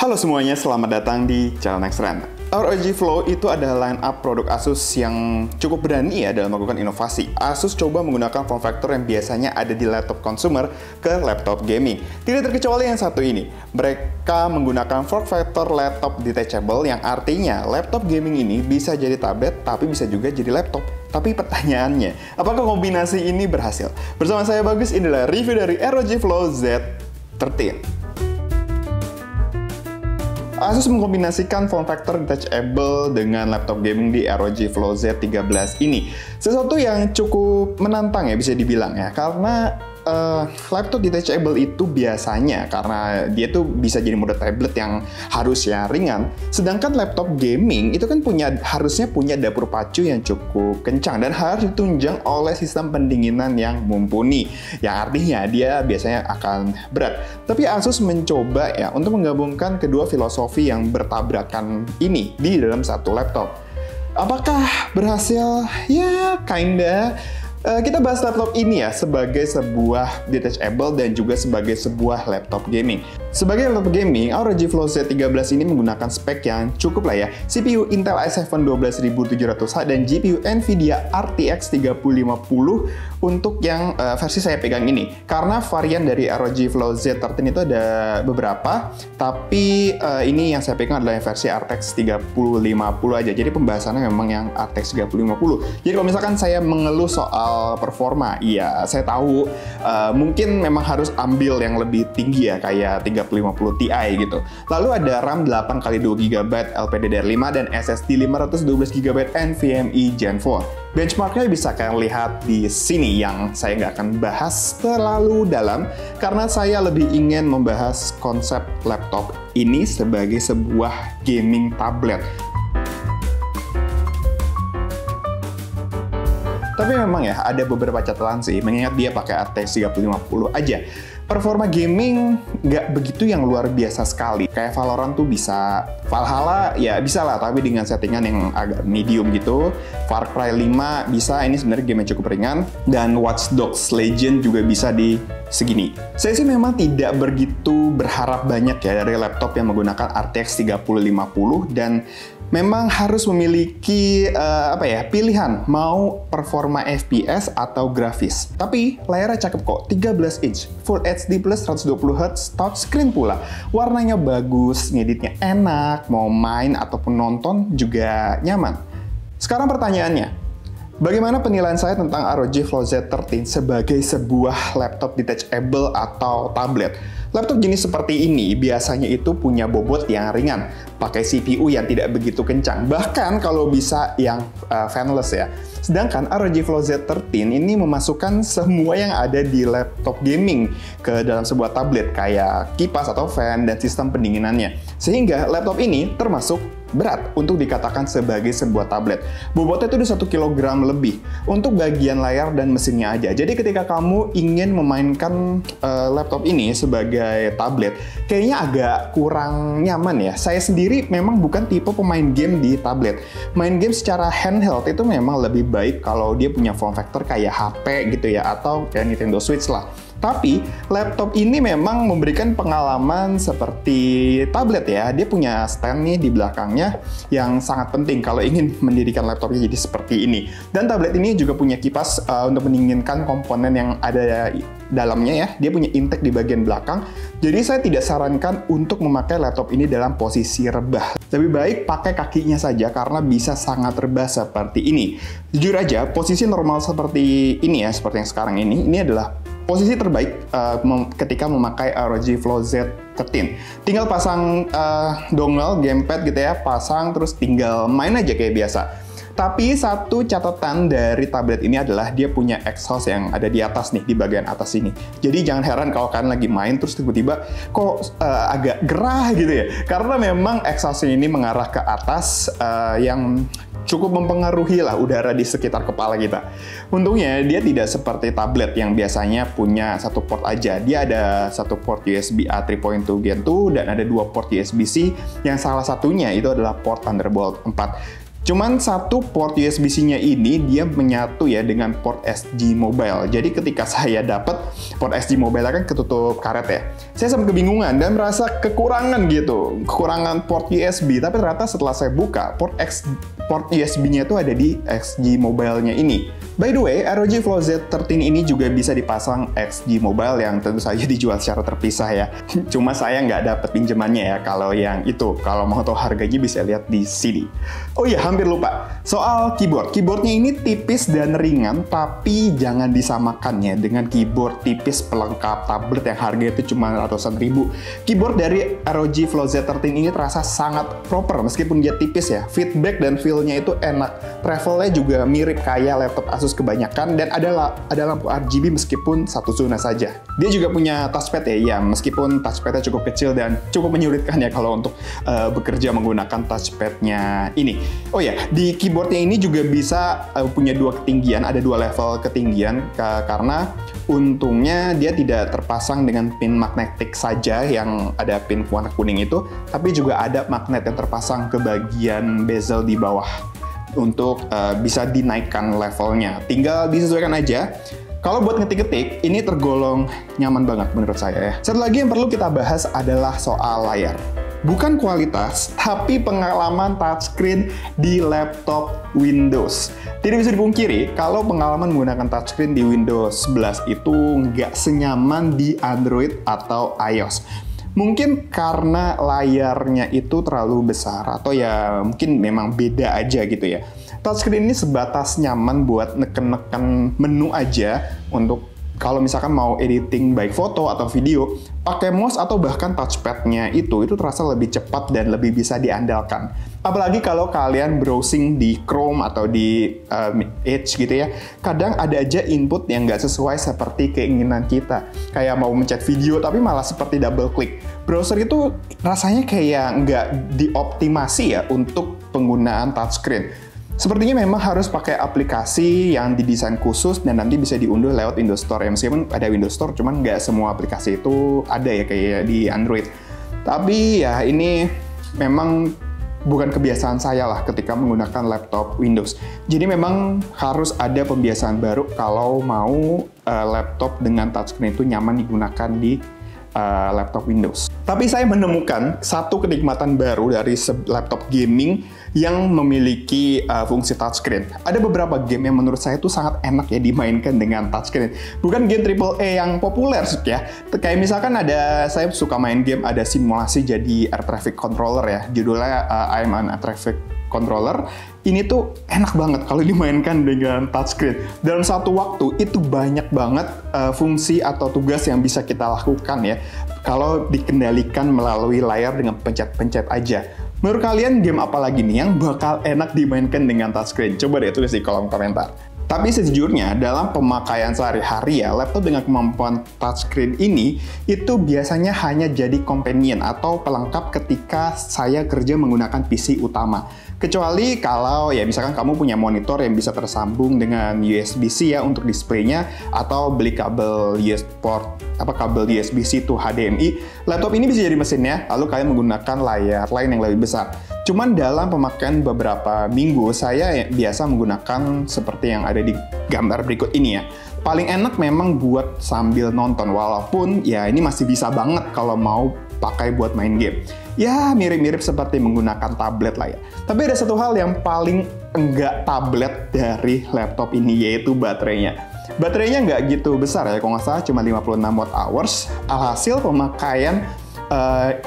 Halo semuanya, selamat datang di channel Next Trend. ROG Flow itu adalah line up produk Asus yang cukup berani ya dalam melakukan inovasi. Asus coba menggunakan form factor yang biasanya ada di laptop consumer ke laptop gaming. Tidak terkecuali yang satu ini. Mereka menggunakan form factor laptop detachable yang artinya laptop gaming ini bisa jadi tablet tapi bisa juga jadi laptop. Tapi pertanyaannya, apakah kombinasi ini berhasil? Bersama saya Bagus, inilah review dari ROG Flow Z13. Asus mengkombinasikan form factor detachable dengan laptop gaming di ROG Flow Z13 ini. Sesuatu yang cukup menantang ya bisa dibilang ya, karena laptop detachable itu biasanya karena dia tuh bisa jadi mode tablet yang harusnya ringan, sedangkan laptop gaming itu kan harusnya punya dapur pacu yang cukup kencang dan harus ditunjang oleh sistem pendinginan yang mumpuni, yang artinya dia biasanya akan berat. Tapi Asus mencoba ya untuk menggabungkan kedua filosofi yang bertabrakan ini di dalam satu laptop. Apakah berhasil? Ya, kinda. Kita bahas laptop ini ya sebagai sebuah detachable dan juga sebagai sebuah laptop gaming. Sebagai laptop gaming, ROG Flow Z13 ini menggunakan spek yang cukup lah ya. CPU Intel i7 12700H dan GPU Nvidia RTX 3050 untuk yang versi saya pegang ini. Karena varian dari ROG Flow Z13 itu ada beberapa, tapi ini yang saya pegang adalah yang versi RTX 3050 aja. Jadi pembahasannya memang yang RTX 3050. Jadi kalau misalkan saya mengeluh soal performa, iya saya tahu mungkin memang harus ambil yang lebih tinggi ya kayak 3050 Ti gitu. Lalu ada RAM 8x2GB LPDDR5 dan SSD 512GB NVMe Gen 4. Benchmarknya bisa kalian lihat di sini yang saya nggak akan bahas terlalu dalam karena saya lebih ingin membahas konsep laptop ini sebagai sebuah gaming tablet. Tapi memang ya, ada beberapa catatan sih, mengingat dia pakai RTX 3050 aja. Performa gaming nggak begitu yang luar biasa sekali. Kayak Valorant tuh bisa, Valhalla ya bisa lah, tapi dengan settingan yang agak medium gitu. Far Cry 5 bisa, ini sebenarnya game yang cukup ringan. Dan Watch Dogs Legion juga bisa di segini. Saya sih memang tidak begitu berharap banyak ya dari laptop yang menggunakan RTX 3050 dan memang harus memiliki pilihan mau performa FPS atau grafis. Tapi layarnya cakep kok, 13 inch, Full HD plus 120Hz, touchscreen pula. Warnanya bagus, ngeditnya enak, mau main ataupun nonton juga nyaman. Sekarang pertanyaannya, bagaimana penilaian saya tentang ROG Flow Z13 sebagai sebuah laptop detachable atau tablet? Laptop jenis seperti ini biasanya itu punya bobot yang ringan, pakai CPU yang tidak begitu kencang, bahkan kalau bisa yang fanless ya. Sedangkan ROG Flow Z13 ini memasukkan semua yang ada di laptop gaming ke dalam sebuah tablet, kayak kipas atau fan dan sistem pendinginannya. Sehingga laptop ini termasuk berat untuk dikatakan sebagai sebuah tablet. Bobotnya itu udah 1 kg lebih untuk bagian layar dan mesinnya aja. Jadi ketika kamu ingin memainkan laptop ini sebagai tablet, kayaknya agak kurang nyaman ya. Saya sendiri memang bukan tipe pemain game di tablet. Main game secara handheld itu memang lebih baik kalau dia punya form factor kayak HP gitu ya, atau kayak Nintendo Switch lah. Tapi laptop ini memang memberikan pengalaman seperti tablet ya. Dia punya stand nih di belakangnya yang sangat penting kalau ingin mendirikan laptopnya jadi seperti ini. Dan tablet ini juga punya kipas untuk mendinginkan komponen yang ada dalamnya ya. Dia punya intake di bagian belakang. Jadi saya tidak sarankan untuk memakai laptop ini dalam posisi rebah. Lebih baik pakai kakinya saja karena bisa sangat rebah seperti ini. Jujur aja, posisi normal seperti ini ya, seperti yang sekarang ini adalah posisi terbaik ketika memakai ROG Flow Z13. Tinggal pasang dongle, gamepad gitu ya, pasang terus tinggal main aja kayak biasa. Tapi satu catatan dari tablet ini adalah dia punya exhaust yang ada di atas nih, di bagian atas ini. Jadi jangan heran kalau kalian lagi main terus tiba-tiba kok agak gerah gitu ya. Karena memang exhaust ini mengarah ke atas yang cukup mempengaruhi lah udara di sekitar kepala kita. Untungnya dia tidak seperti tablet yang biasanya punya satu port aja. Dia ada satu port USB A 3.2 Gen 2 dan ada dua port USB-C yang salah satunya itu adalah port Thunderbolt 4. Cuman satu port USB-C-nya ini dia menyatu ya dengan port SG Mobile. Jadi ketika saya dapat port SG Mobile kan ketutup karet ya. Saya sempat kebingungan dan merasa kekurangan gitu. Kekurangan port USB. Tapi ternyata setelah saya buka, port USB-nya itu ada di XG Mobile-nya ini. By the way, ROG Flow Z13 ini juga bisa dipasang XG Mobile yang tentu saja dijual secara terpisah ya. Cuma saya nggak dapat pinjamannya ya kalau yang itu. Kalau mau tahu harganya bisa lihat di sini. Oh iya, hampir lupa. Soal keyboard. Keyboardnya ini tipis dan ringan, tapi jangan disamakan ya dengan keyboard tipis pelengkap tablet yang harganya itu cuma ratusan ribu. Keyboard dari ROG Flow Z13 ini terasa sangat proper meskipun dia tipis ya. Feedback dan feel-nya itu enak. Travelnya juga mirip kayak laptop Asus kebanyakan dan ada lampu RGB meskipun satu zona saja. Dia juga punya touchpad ya, meskipun touchpadnya cukup kecil dan cukup menyulitkan ya kalau untuk bekerja menggunakan touchpadnya ini. Oh ya, di keyboardnya ini juga bisa punya dua ketinggian, ada dua level ketinggian karena untungnya dia tidak terpasang dengan pin magnetik saja yang ada pin warna kuning itu, tapi juga ada magnet yang terpasang ke bagian bezel di bawah untuk bisa dinaikkan levelnya. Tinggal disesuaikan aja. Kalau buat ngetik-ngetik, ini tergolong nyaman banget menurut saya ya. Satu lagi yang perlu kita bahas adalah soal layar. Bukan kualitas, tapi pengalaman touchscreen di laptop Windows. Tidak bisa dipungkiri, kalau pengalaman menggunakan touchscreen di Windows 11 itu nggak senyaman di Android atau iOS. Mungkin karena layarnya itu terlalu besar, atau ya mungkin memang beda aja gitu ya. Touchscreen ini sebatas nyaman buat neken-neken menu aja untuk kalau misalkan mau editing baik foto atau video, pakai mouse atau bahkan touchpad-nya itu terasa lebih cepat dan lebih bisa diandalkan. Apalagi kalau kalian browsing di Chrome atau di Edge gitu ya, kadang ada aja input yang nggak sesuai seperti keinginan kita. Kayak mau mencet video tapi malah seperti double click. Browser itu rasanya kayak nggak dioptimasi ya untuk penggunaan touchscreen. Sepertinya memang harus pakai aplikasi yang didesain khusus dan nanti bisa diunduh lewat Windows Store. Ya, meskipun ada Windows Store, cuman nggak semua aplikasi itu ada ya kayak di Android. Tapi ya ini memang bukan kebiasaan saya lah ketika menggunakan laptop Windows. Jadi memang harus ada pembiasaan baru kalau mau laptop dengan touchscreen itu nyaman digunakan di laptop Windows. Tapi saya menemukan satu kenikmatan baru dari laptop gaming yang memiliki fungsi touchscreen. Ada beberapa game yang menurut saya itu sangat enak ya dimainkan dengan touchscreen. Bukan game AAA yang populer ya. Kayak misalkan saya suka main game ada simulasi jadi air traffic controller ya. Judulnya I'm an Air Traffic Controller. Ini tuh enak banget kalau dimainkan dengan touchscreen. Dalam satu waktu itu banyak banget fungsi atau tugas yang bisa kita lakukan ya. Kalau dikendalikan melalui layar dengan pencet-pencet aja. Menurut kalian game apa lagi nih yang bakal enak dimainkan dengan touchscreen? Coba deh tulis di kolom komentar. Tapi sejujurnya dalam pemakaian sehari-hari ya, laptop dengan kemampuan touchscreen ini itu biasanya hanya jadi companion atau pelengkap ketika saya kerja menggunakan PC utama. Kecuali kalau ya misalkan kamu punya monitor yang bisa tersambung dengan USB-C ya untuk displaynya, atau beli kabel USB-C to HDMI, laptop ini bisa jadi mesinnya, lalu kalian menggunakan layar lain yang lebih besar. Cuman dalam pemakaian beberapa minggu, saya biasa menggunakan seperti yang ada di gambar berikut ini ya. Paling enak memang buat sambil nonton, walaupun ya ini masih bisa banget kalau mau pakai buat main game. Ya mirip-mirip seperti menggunakan tablet lah ya. Tapi ada satu hal yang paling enggak tablet dari laptop ini, yaitu baterainya. Baterainya nggak gitu besar ya, kalau nggak salah cuma 56 watt-hours. Alhasil pemakaian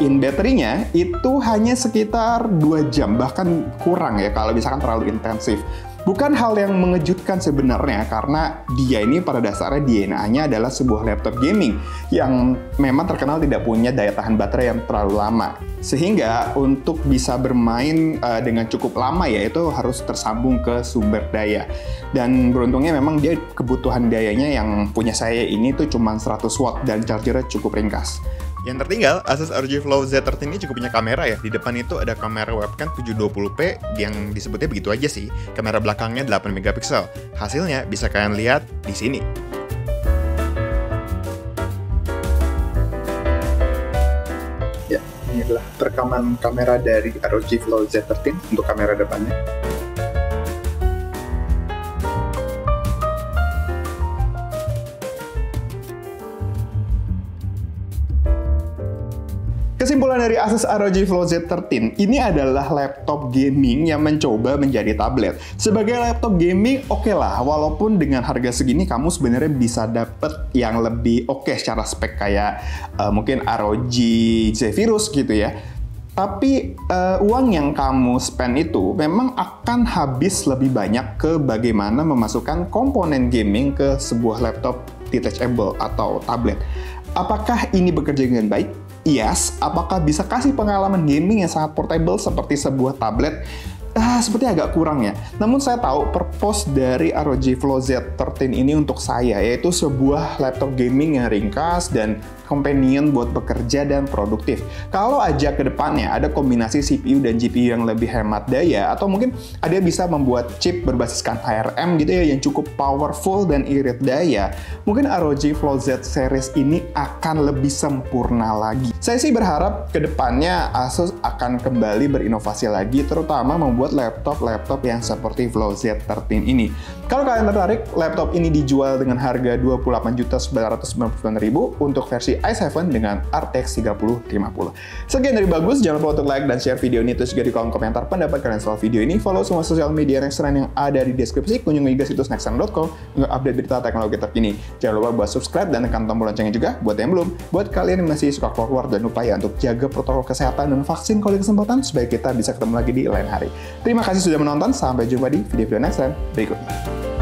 in baterainya itu hanya sekitar 2 jam, bahkan kurang ya kalau misalkan terlalu intensif. Bukan hal yang mengejutkan sebenarnya, karena dia ini pada dasarnya DNA-nya adalah sebuah laptop gaming yang memang terkenal tidak punya daya tahan baterai yang terlalu lama. Sehingga untuk bisa bermain dengan cukup lama ya itu harus tersambung ke sumber daya. Dan beruntungnya memang dia kebutuhan dayanya yang punya saya ini tuh cuma 100 watt dan chargernya cukup ringkas. Yang tertinggal, Asus ROG Flow Z13 ini cukup punya kamera ya. Di depan itu ada kamera webcam 720p yang disebutnya begitu aja sih. Kamera belakangnya 8 megapiksel. Hasilnya bisa kalian lihat di sini. Ya, ini adalah rekaman kamera dari ROG Flow Z13 untuk kamera depannya. Kesimpulan dari Asus ROG Flow Z13, ini adalah laptop gaming yang mencoba menjadi tablet. Sebagai laptop gaming, oke lah, walaupun dengan harga segini kamu sebenarnya bisa dapet yang lebih oke secara spek kayak mungkin ROG Zephyrus gitu ya. Tapi uang yang kamu spend itu memang akan habis lebih banyak ke bagaimana memasukkan komponen gaming ke sebuah laptop detachable atau tablet. Apakah ini bekerja dengan baik? Yes. Apakah bisa kasih pengalaman gaming yang sangat portable seperti sebuah tablet? Seperti agak kurang ya. Namun saya tahu purpose dari ROG Flow Z13 ini untuk saya, yaitu sebuah laptop gaming yang ringkas dan companion buat bekerja dan produktif. Kalau aja ke depannya ada kombinasi CPU dan GPU yang lebih hemat daya, atau mungkin ada bisa membuat chip berbasiskan ARM gitu ya, yang cukup powerful dan irit daya, mungkin ROG Flow Z series ini akan lebih sempurna lagi. Saya sih berharap ke depannya Asus akan kembali berinovasi lagi, terutama membuat laptop-laptop yang seperti Flow Z13 ini. Kalau kalian tertarik, laptop ini dijual dengan harga Rp28.999.000 untuk versi i7 dengan RTX 3050. Sekian dari Bagus, jangan lupa untuk like dan share video ini, terus juga di kolom komentar pendapat kalian soal video ini. Follow semua sosial media Nextran yang ada di deskripsi, kunjungi juga situs nextran.com untuk update berita teknologi terkini. Jangan lupa buat subscribe dan tekan tombol loncengnya juga buat yang belum. Buat kalian yang masih suka keluar dan upaya untuk jaga protokol kesehatan dan vaksin kalau ada kesempatan, supaya kita bisa ketemu lagi di lain hari. Terima kasih sudah menonton, sampai jumpa di video-video Nextran berikutnya.